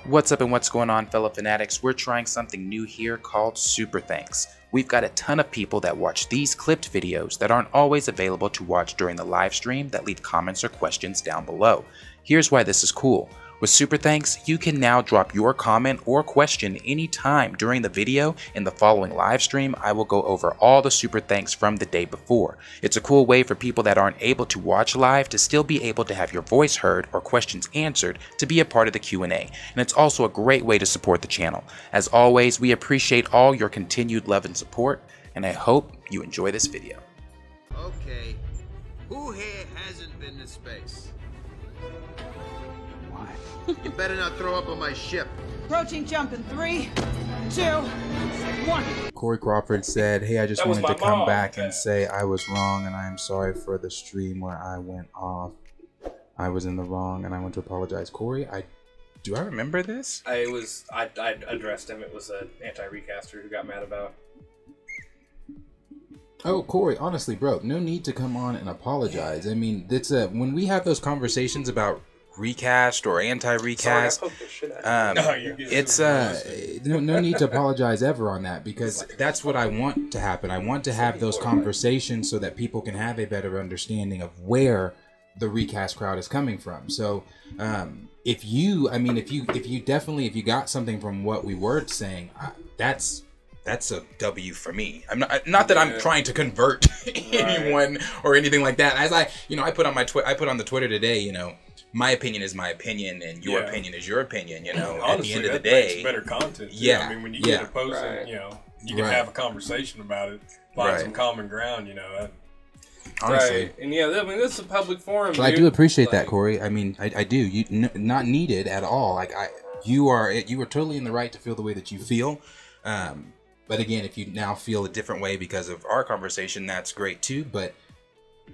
What's up and what's going on, fellow fanatics? We're trying something new here called Super Thanks. We've got a ton of people that watch these clipped videos that aren't always available to watch during the live stream that leave comments or questions down below. Here's why this is cool. With Super Thanks, you can now drop your comment or question anytime during the video. In the following live stream, I will go over all the Super Thanks from the day before. It's a cool way for people that aren't able to watch live to still be able to have your voice heard or questions answered to be a part of the Q&A. And it's also a great way to support the channel. As always, we appreciate all your continued love and support, and I hope you enjoy this video. Okay, who here hasn't been to space? You better not throw up on my ship. Approaching jump in 3, 2, 1. Corey Crawford said, "Hey, I just wanted to come back and say I was wrong, and I am sorry for the stream where I went off. I was in the wrong, and I want to apologize." Corey, do I remember this? I addressed him. It was an anti-recaster who got mad about. Oh, Corey, honestly, bro, no need to come on and apologize. I mean, it's when we have those conversations about recast or anti-recast, it's no need to apologize ever on that, because that's what I want to happen. I want to have those conversations so that people can have a better understanding of where the recast crowd is coming from. So if you got something from what we were saying, that's a W for me. I'm not that I'm trying to convert anyone or anything like that. As I put on the Twitter today, my opinion is my opinion, and your opinion is your opinion. Honestly, at the end of the day, better content. Yeah, I mean, when you get a post, and, you can have a conversation about it, find some common ground. Honestly, and I mean, this is a public forum. But I do appreciate that, Corey. I mean, I do. Not needed at all. Like you are totally in the right to feel the way that you feel. But again, if you now feel a different way because of our conversation, that's great too. But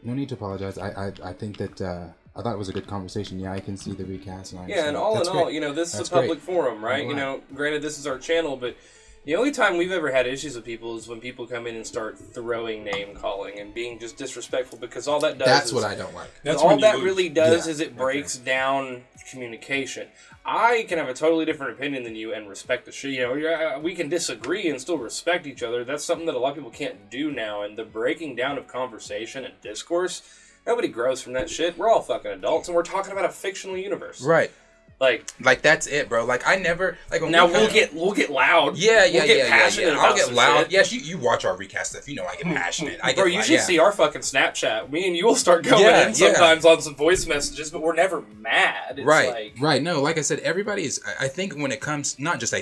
no need to apologize. I think that. I thought it was a good conversation. Yeah, I can see the recast. And all in all, this is a public forum, right? Granted, this is our channel, but the only time we've ever had issues with people is when people come in and start throwing name calling and being just disrespectful, because all that does That's what I don't like. All that really does is it breaks down communication. I can have a totally different opinion than you and respect the shit. We can disagree and still respect each other. That's something that a lot of people can't do now, and the breaking down of conversation and discourse, nobody grows from that shit. We're all fucking adults, and we're talking about a fictional universe. Right. Like that's it, bro. Like I never now we'll get loud. Yeah. We'll get passionate. I'll get loud. Shit. Yes, you watch our recast stuff. I get passionate. Bro, you should see our fucking Snapchat. Me and you will start going in sometimes on some voice messages, but we're never mad. It's right. No, like I said, everybody is. I think when it comes, not just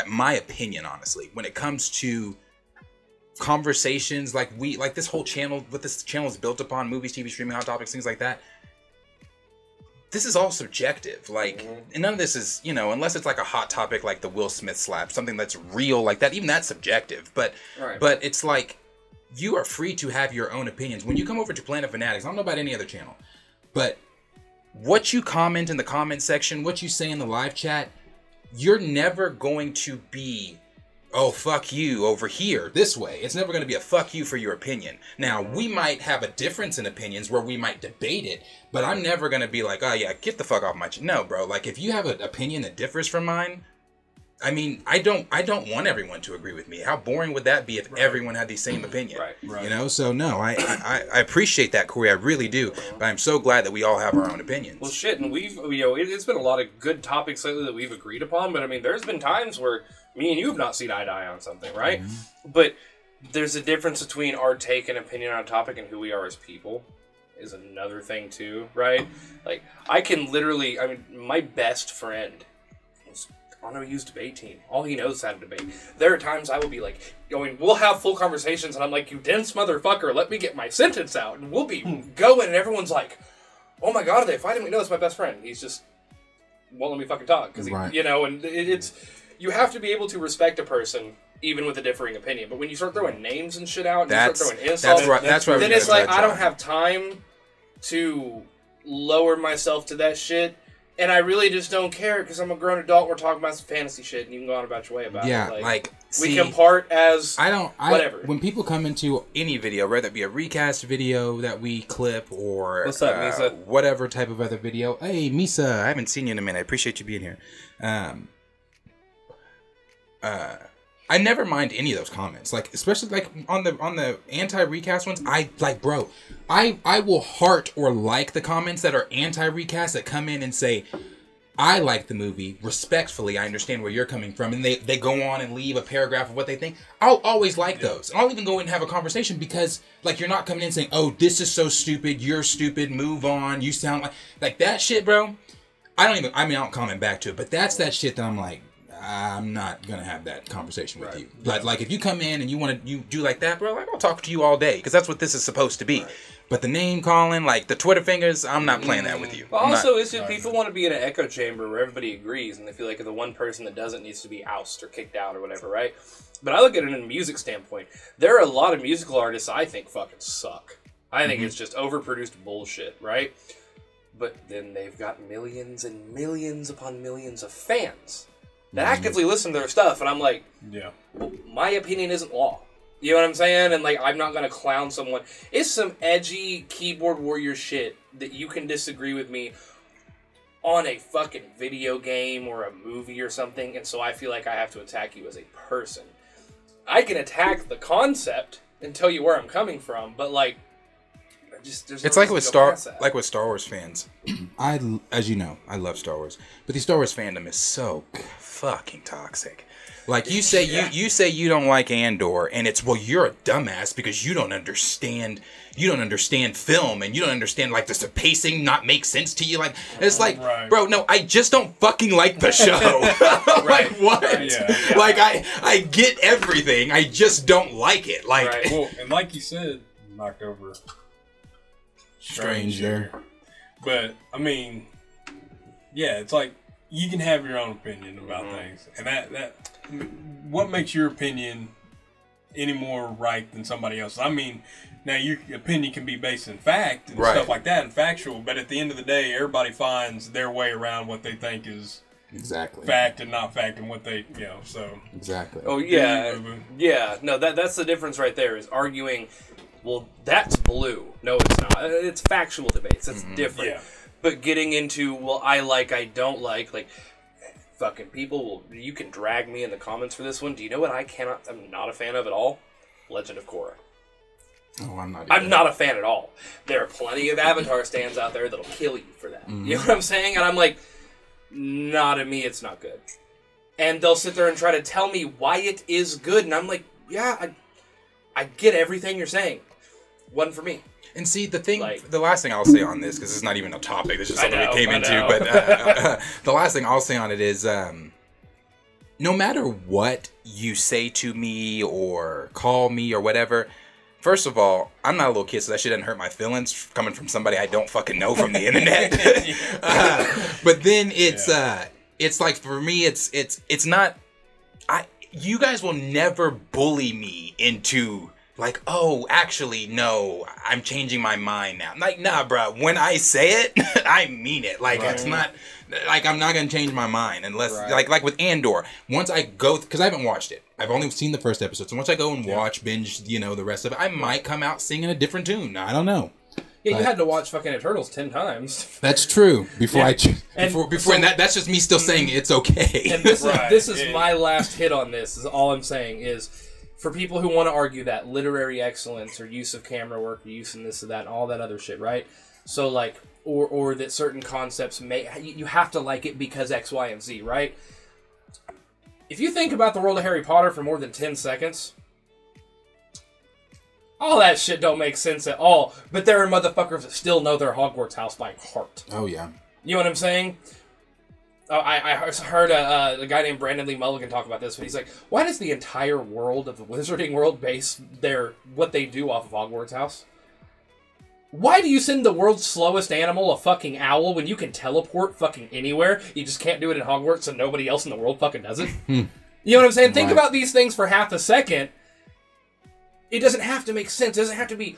my opinion, honestly, when it comes to conversations like this whole channel, what this channel is built upon, movies, TV, streaming, hot topics, things like that, this is all subjective. And none of this is, unless it's like a hot topic like the Will Smith slap, something that's real like that, even that's subjective. But it's like, you are free to have your own opinions. When you come over to Planet Fanatics, I don't know about any other channel, but what you comment in the comment section, what you say in the live chat, you're never going to be, oh, fuck you over here this way. It's never going to be a fuck you for your opinion. Now, we might have a difference in opinions where we might debate it, but I'm never going to be like, oh yeah, get the fuck off my no, bro. Like, if you have an opinion that differs from mine, I mean, I don't want everyone to agree with me. How boring would that be if everyone had the same opinion? Right. So no, I appreciate that, Corey. I really do. But I'm so glad that we all have our own opinions. Well, shit, and we've, it's been a lot of good topics lately that we've agreed upon. But I mean, there's been times where me and you have not seen eye to eye on something, right? But there's a difference between our take and opinion on a topic and who we are as people is another thing too, right? Like, I can literally, my best friend is on a used debate team. All he knows is how to debate. There are times I will be like, we'll have full conversations, and I'm like, you dense motherfucker, let me get my sentence out, and we'll be going, and everyone's like, oh my god, are they fighting me? No, it's my best friend. He's just won't let me fucking talk, because and it's, you have to be able to respect a person even with a differing opinion. But when you start throwing names and shit out, and you start throwing insults, then it's like, I don't have time to lower myself to that shit. And I really just don't care, because I'm a grown adult and we're talking about some fantasy shit, and you can go on about your way about it. We can part as whatever. When people come into any video, whether it be a recast video that we clip or what's up, Misa? Whatever type of other video. Hey, Misa, I haven't seen you in a minute. I appreciate you being here. I never mind any of those comments. Like, especially like on the anti-recast ones, I will heart or like the comments that are anti-recast that come in and say, I like the movie, respectfully, I understand where you're coming from, and they go on and leave a paragraph of what they think. I'll always like those. And I'll even go in and have a conversation because, like, you're not coming in saying, oh, this is so stupid, you're stupid, move on, you sound like that shit, bro. I don't comment back to it, but that's that shit that I'm like, I'm not gonna have that conversation with you. But like, if you come in and you do like that, bro, like, I'll talk to you all day because that's what this is supposed to be. Right. But the name calling, like the Twitter fingers, I'm not playing that with you. But also, it's just people want to be in an echo chamber where everybody agrees, and they feel like the one person that doesn't needs to be ousted or kicked out or whatever, right? But I look at it in a music standpoint. There are a lot of musical artists I think fucking suck. I think it's just overproduced bullshit, right? But then they've got millions and millions upon millions of fans that actively listen to their stuff, and I'm like, well, my opinion isn't law. You know what I'm saying? And like, I'm not gonna clown someone. It's some edgy keyboard warrior shit that you can disagree with me on a fucking video game or a movie or something, and so I feel like I have to attack you as a person. I can attack the concept and tell you where I'm coming from, but like, it's like with Star Wars fans. As you know, I love Star Wars, but the Star Wars fandom is so fucking toxic. Like you say, you say you don't like Andor, and it's, well, you're a dumbass because you don't understand film, and you don't understand like the pacing not make sense to you. Like, it's like, bro, no, I just don't fucking like the show. Like, what? Like, I get everything, I just don't like it. Like, well, and like you said, knocked over Stranger. But I mean, yeah, it's like you can have your own opinion about things, and that what makes your opinion any more right than somebody else's? I mean, now your opinion can be based in fact and stuff like that, and factual, but at the end of the day, everybody finds their way around what they think is fact and not fact, and what they, so exactly. Oh yeah, no, that's the difference right there, is arguing, well, that's blue. No, it's not. It's factual debates. That's different. Yeah. But getting into, well, I don't like, fucking people, you can drag me in the comments for this one. Do you know what I'm not a fan of at all? Legend of Korra. Oh, I'm not. I'm not a fan at all. There are plenty of Avatar stands out there that'll kill you for that. You know what I'm saying? And I'm like, nah, to me, it's not good. And they'll sit there and try to tell me why it is good, and I'm like, yeah, I get everything you're saying. One for me. And see, the last thing I'll say on this, because it's not even a topic, it's just something we came into, but the last thing I'll say on it is, no matter what you say to me or call me or whatever, first of all, I'm not a little kid, so that shit doesn't hurt my feelings coming from somebody I don't fucking know from the internet. But then it's like, for me, it's not, you guys will never bully me into, like, oh, actually, no, I'm changing my mind now. Like, nah, bro, when I say it, I mean it. Like, it's not, like, I'm not going to change my mind unless, like with Andor, once I go, because I haven't watched it. I've only seen the first episode. So once I go and binge, the rest of it, I might come out singing a different tune. I don't know. Yeah, you had to watch fucking Eternals 10 times. That's true. That's just me still saying it's okay. And this is my last hit on this, is all I'm saying is, for people who want to argue that literary excellence or use of camera work or use in this or that and all that other shit, right? So like, or that certain concepts you have to like it because X, Y, and Z, right? If you think about the world of Harry Potter for more than 10 seconds, all that shit don't make sense at all. But there are motherfuckers that still know their Hogwarts house by heart. Oh yeah. You know what I'm saying? I heard a guy named Brandon Lee Mulligan talk about this, but he's like, why does the entire world of the Wizarding World base what they do off of Hogwarts House? Why do you send the world's slowest animal, a fucking owl, when you can teleport fucking anywhere? You just can't do it in Hogwarts, so nobody else in the world fucking does it? You know what I'm saying? Think about these things for half a second. It doesn't have to make sense. It doesn't have to be...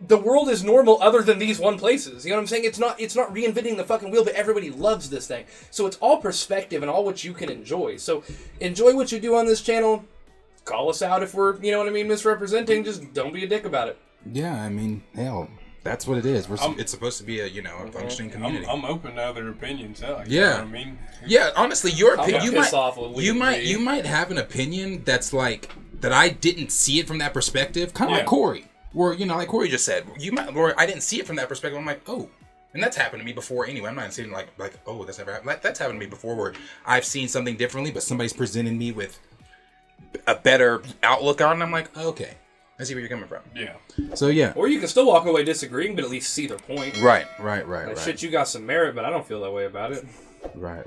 The world is normal other than these one places. You know what I'm saying? It's not reinventing the fucking wheel, but everybody loves this thing. So it's all perspective and all what you can enjoy. So enjoy what you do on this channel. Call us out if we're, you know what I mean, misrepresenting. Just don't be a dick about it. Yeah, I mean, hell, That's what it is. It's supposed to be a a functioning community. I'm open to other opinions. Yeah. You know what I mean? Yeah, honestly, your opinion. You might have an opinion that's like that. I didn't see it from that perspective. Kind of like Corey, or like Corey just said. Or I didn't see it from that perspective. I'm like, oh, and that's happened to me before. Anyway, I'm not saying like oh, that's never happened. That's happened to me before, where I've seen something differently, but somebody's presented me with a better outlook on it. And I'm like, okay, I see where you're coming from. Yeah. So yeah. Or you can still walk away disagreeing, but at least see their point. Right. Shit, you got some merit, but I don't feel that way about it. Right.